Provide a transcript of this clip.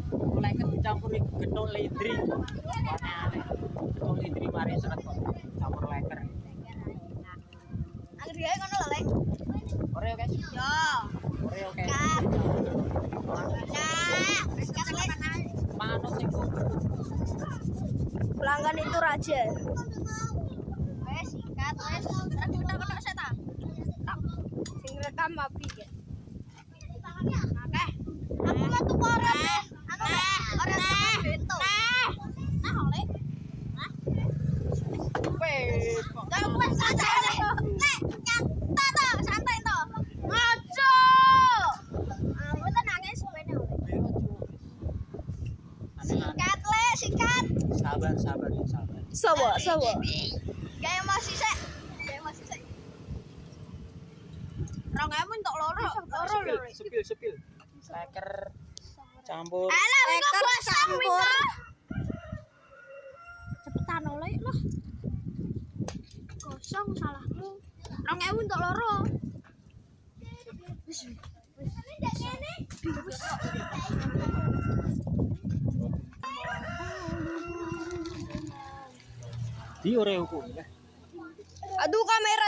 Mulai kan dicampur gedung lidri. Aneh-aneh. Gedung lidri mari seret kok campur leker. Anggere ngono lho, Lek. Oreo guys. Yo. Oreo guys. Nah, sekarang Manut sing pelanggan itu raja. Wes sikat wes. Kita kena seta. Sing rekam api ya. Oke. Aku metu ora deh. Ora beto. Nah, oleh. Hah? wes. Gak wes santai. Lek, nyantai to, santai to. Ngojo. Aku tenangnya sepene oleh. Aneh-aneh. Sikat le, sikat. Sabar. Sawa. Gaya masih sik. Rong emu entuk loro lho. Sepil. Leker campur. Alah, wiko gosong wiko. Cepetan oleh loh. Gosong salahmu. Rong emu entuk loro. Wis. Di Oreo ku. Aduh kamera